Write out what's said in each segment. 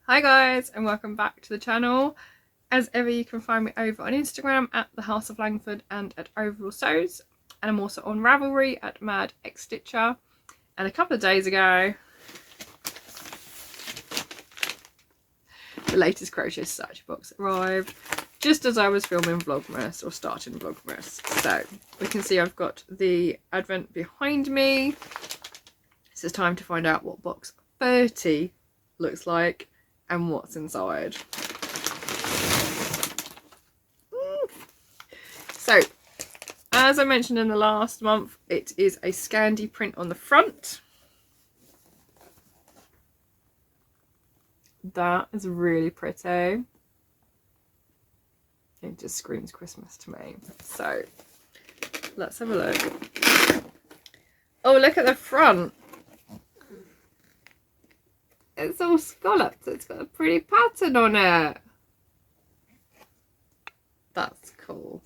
Hi guys, and welcome back to the channel. As ever, you can find me over on Instagram at the House of Langford and at Overall Sews, and I'm also on Ravelry at Mad X Stitcher. And a couple of days ago, the latest Crochet Society box arrived just as I was filming Vlogmas, or starting Vlogmas. So we can see I've got the advent behind me. So it's time to find out what box 30 looks like and what's inside. So, as I mentioned in the last month, it is a Scandi print on the front. That is really pretty. It just screams Christmas to me. So, let's have a look. Oh, look at the front. It's all scalloped. It's got a pretty pattern on it. That's cool.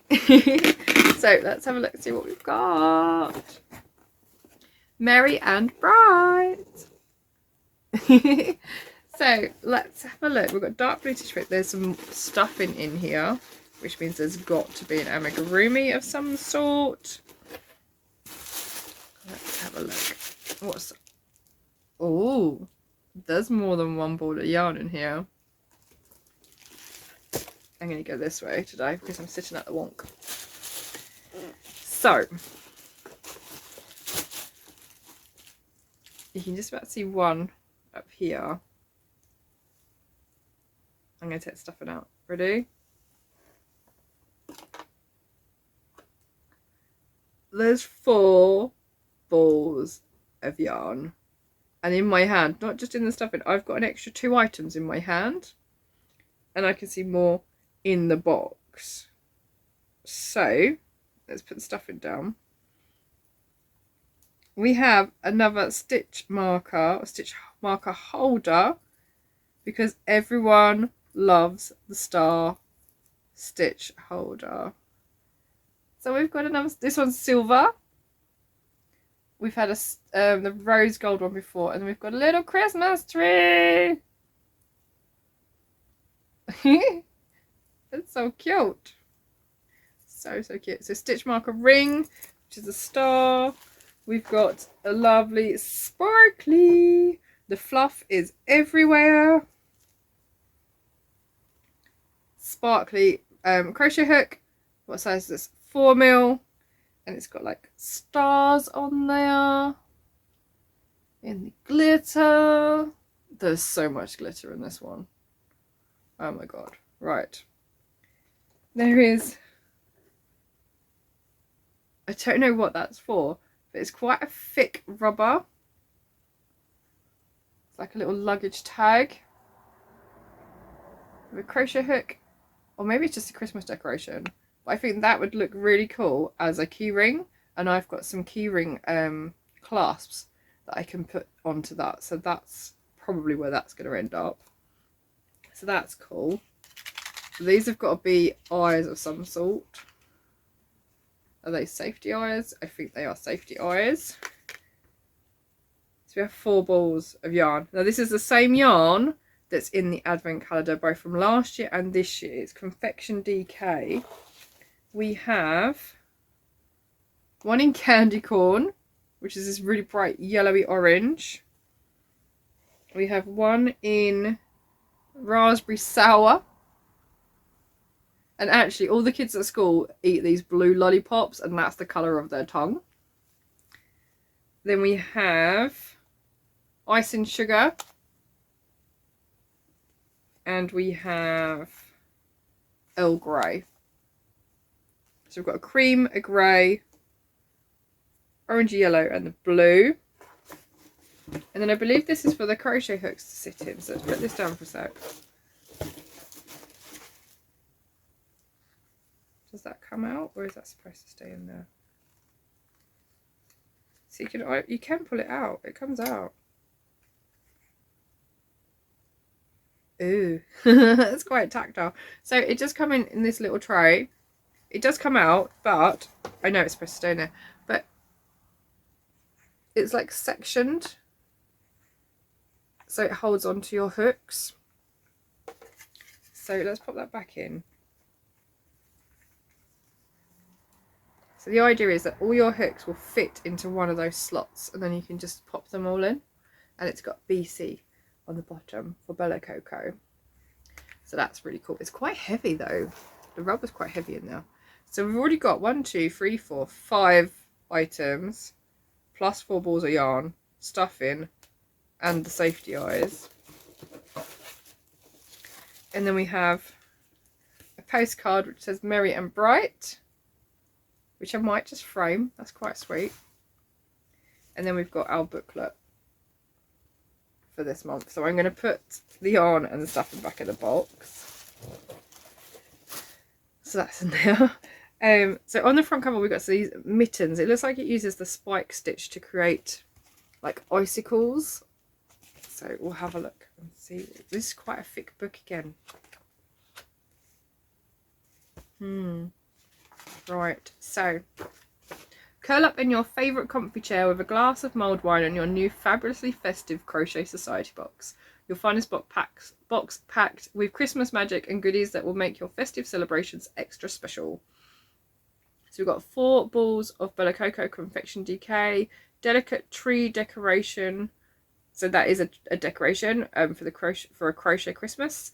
So let's have a look and see what we've got. Merry and bright. So let's have a look. We've got dark blue tissue paper. There's some stuffing in here, which means there's got to be an amigurumi of some sort. Let's have a look. What's... Oh, there's more than one ball of yarn in here. I'm going to go this way today because I'm sitting at the wonk. So, you can just about see one up here. I'm going to take the stuffing out. Ready? There's 4 balls of yarn. And in my hand, not just in the stuffing, I've got an extra 2 items in my hand. And I can see more in the box. So, let's put the stuffing down. We have another stitch marker, or stitch marker holder, because everyone loves the star stitch holder. So we've got another, this one's silver. We've had the rose gold one before, and then we've got a little Christmas tree. It's so cute. So cute. So stitch marker ring, which is a star. We've got a lovely sparkly. The fluff is everywhere. Sparkly crochet hook. What size is this? 4mm. And it's got like stars on there. In the glitter. There's so much glitter in this one. Oh my god. Right. There is... I don't know what that's for, but it's quite a thick rubber. It's like a little luggage tag. With a crochet hook. Or maybe it's just a Christmas decoration. But I think that would look really cool as a key ring, and I've got some key ring clasps that I can put onto that, so that's probably where that's going to end up. So that's cool. So these have got to be eyes of some sort. Are they safety eyes? I think they are safety eyes. So we have 4 balls of yarn. Now this is the same yarn that's in the advent calendar, both from last year and this year. It's Confection DK. We have one in candy corn, which is this really bright yellowy orange. We have one in raspberry sour. And actually, all the kids at school eat these blue lollipops, and that's the colour of their tongue. Then we have icing sugar. And we have Earl Grey. So we've got a cream, a grey, orangey yellow, and the blue. And then I believe this is for the crochet hooks to sit in. So let's put this down for a sec. Does that come out, or is that supposed to stay in there? So you can pull it out. It comes out. Ooh, it's quite tactile. So it does come in this little tray. It does come out, but I know it's supposed to stay in there, but it's like sectioned. so it holds onto your hooks. So let's pop that back in. So the idea is that all your hooks will fit into one of those slots, and then you can just pop them all in. And it's got BC on the bottom for Bella Coco. So that's really cool. It's quite heavy though. The rubber's quite heavy in there. So we've already got 1, 2, 3, 4, 5 items, plus 4 balls of yarn, stuffing, and the safety eyes. And then we have a postcard which says Merry and Bright, which I might just frame. That's quite sweet. And then we've got our booklet for this month. So I'm going to put the yarn and the stuffing back in the box. So that's in there. So on the front cover we've got these mittens. It looks like it uses the spike stitch to create like icicles. So we'll have a look and see. This is quite a thick book again. Right, so curl up in your favourite comfy chair with a glass of mulled wine on your new fabulously festive Crochet Society box. You'll find this box packed with Christmas magic and goodies that will make your festive celebrations extra special. So we've got 4 balls of Bella Coco Confection DK, delicate tree decoration. So that is a decoration for a crochet Christmas.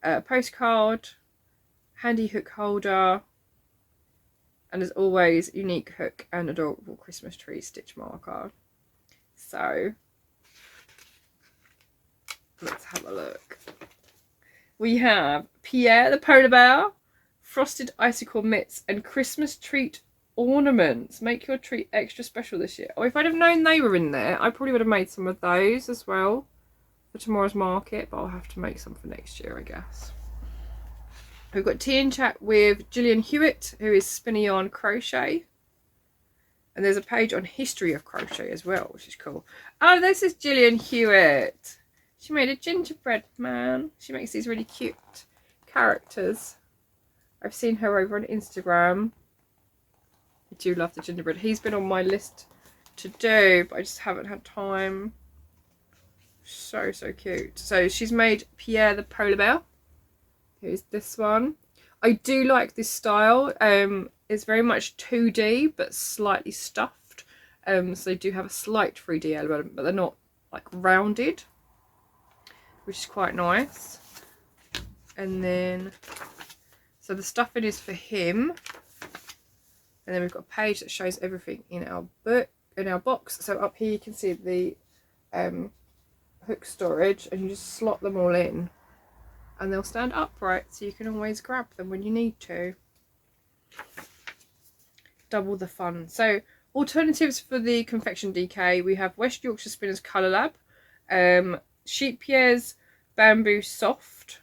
Postcard, handy hook holder, and as always, unique hook and adorable Christmas tree stitch marker. So let's have a look. We have Pierre the polar bear, frosted icicle mitts, and Christmas treat ornaments. Make your treat extra special this year. Oh, if I'd have known they were in there, I probably would have made some of those as well for tomorrow's market, but I'll have to make some for next year, I guess. We've got tea and chat with Jillian Hewitt, who is spinning on crochet. And there's a page on history of crochet as well, which is cool. Oh, this is Gillian Hewitt. She made a gingerbread man. She makes these really cute characters. I've seen her over on Instagram. I do love the gingerbread. He's been on my list to do, but I just haven't had time. So cute. So she's made Pierre the polar bear. Here's this one. I do like this style. It's very much 2D but slightly stuffed. So they do have a slight 3D element, but they're not like rounded, which is quite nice. And then, so the stuffing is for him. And then we've got a page that shows everything in our book, in our box. So up here you can see the hook storage, and you just slot them all in. And they'll stand upright, so you can always grab them when you need to. Double the fun. So alternatives for the Confection DK, we have West Yorkshire Spinners Colour Lab, Sheep Pierre's Bamboo Soft,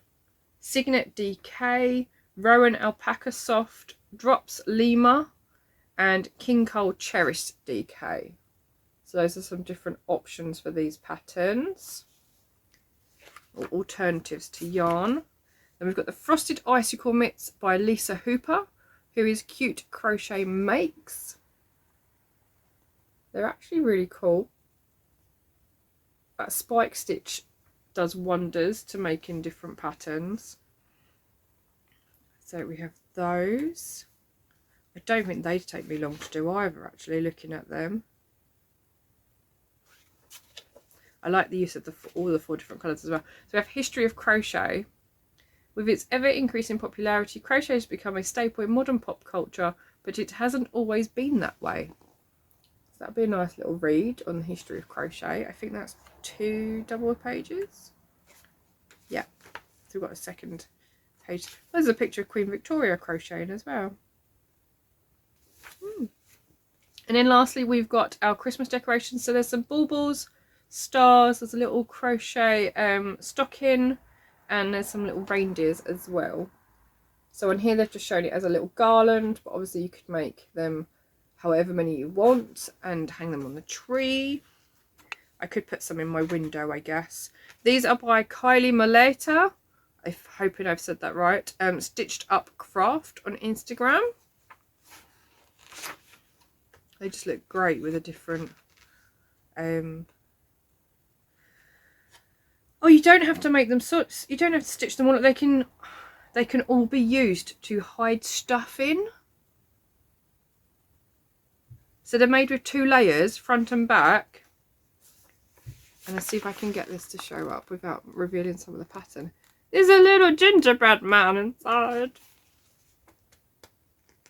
Signet DK, Rowan Alpaca Soft, Drops Lima, and King Cole Cherish DK. So those are some different options for these patterns, or alternatives to yarn. Then we've got the Frosted Icicle Mitts by Lisa Hooper, who is Cute Crochet Makes. They're actually really cool. That spike stitch does wonders to making different patterns. So we have those. I don't think they'd take me long to do either, actually, looking at them. I like the use of all the 4 different colours as well. So we have History of Crochet. With its ever-increasing popularity, crochet has become a staple in modern pop culture, but it hasn't always been that way. So that'd be a nice little read on the history of crochet. I think that's 2 double pages. Yeah, so we've got a second page. There's a picture of Queen Victoria crocheting as well. And then lastly, we've got our Christmas decorations. So there's some baubles, stars, there's a little crochet stocking, and there's some little reindeers as well. So on here they've just shown it as a little garland, but obviously you could make them however many you want and hang them on the tree. I could put some in my window, I guess. These are by Kylie Moleta. I'm hoping I've said that right. Stitched Up Craft on Instagram. They just look great with a different Oh, you don't have to make them sorts. You don't have to stitch them all. They can all be used to hide stuff in. So they're made with 2 layers, front and back. And let's see if I can get this to show up without revealing some of the pattern. There's a little gingerbread man inside.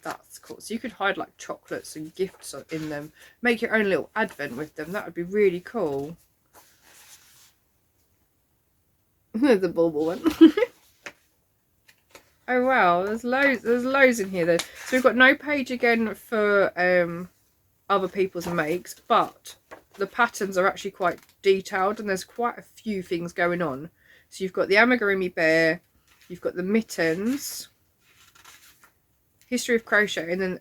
That's cool. So you could hide like chocolates and gifts in them. Make your own little advent with them. That would be really cool. There's a bauble one. Oh wow, there's loads in here though. So we've got no page again for other people's makes, but the patterns are actually quite detailed and there's quite a few things going on. So you've got the amigurumi bear, you've got the mittens, history of crochet, and then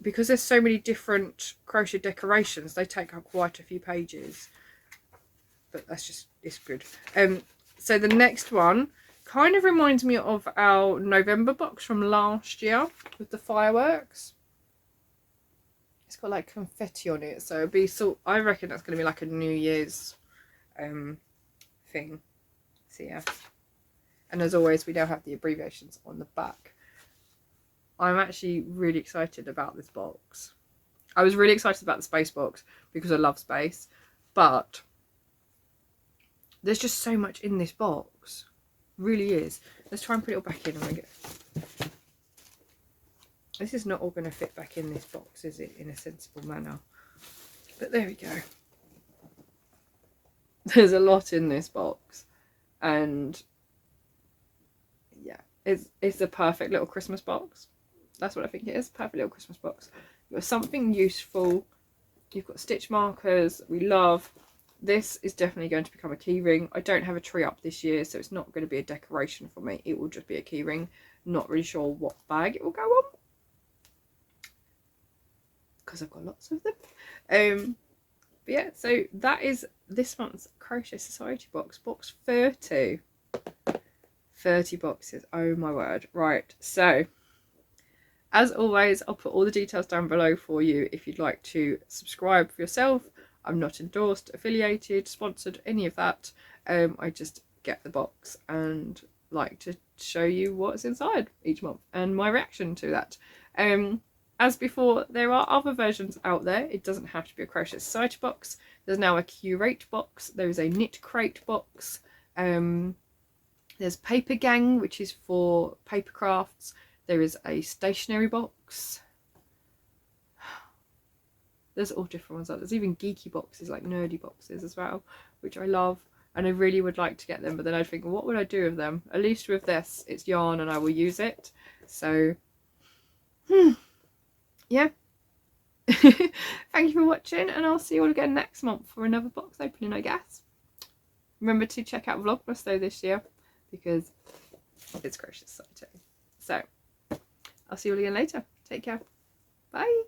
because there's so many different crochet decorations, they take up quite a few pages. But that's just, it's good. So the next one kind of reminds me of our November box from last year with the fireworks. It's got like confetti on it, so it'd be I reckon that's going to be like a New Year's thing. So yeah, and as always we now have the abbreviations on the back. I'm actually really excited about this box. I was really excited about the space box because I love space, but there's just so much in this box. It really is. Let's try and put it all back in. This is not all going to fit back in this box, is it, in a sensible manner? But there we go. There's a lot in this box. And yeah, it's a perfect little Christmas box. That's what I think it is. Perfect little Christmas box. You've got something useful. You've got stitch markers we love. This is definitely going to become a key ring. I don't have a tree up this year, so it's not going to be a decoration for me. It will just be a key ring. Not really sure what bag it will go on, because I've got lots of them. But yeah, so that is this month's Crochet Society box 30. 30 boxes, oh my word. Right, so as always, I'll put all the details down below for you if you'd like to subscribe for yourself. I'm not endorsed, affiliated, sponsored, any of that. I just get the box and like to show you what's inside each month and my reaction to that. As before, there are other versions out there. It doesn't have to be a Crochet Society box. There's now a Curate box. There is a Knit Crate box. There's Paper Gang, which is for paper crafts. There is a stationery box. There's all different ones. There's even geeky boxes, like nerdy boxes as well, which I love. And I really would like to get them, but then I'd think, what would I do with them? At least with this, it's yarn and I will use it. So, yeah. Thank you for watching, and I'll see you all again next month for another box opening, I guess. Remember to check out Vlogmas though this year, because it's Crochet Society. So, I'll see you all again later. Take care. Bye.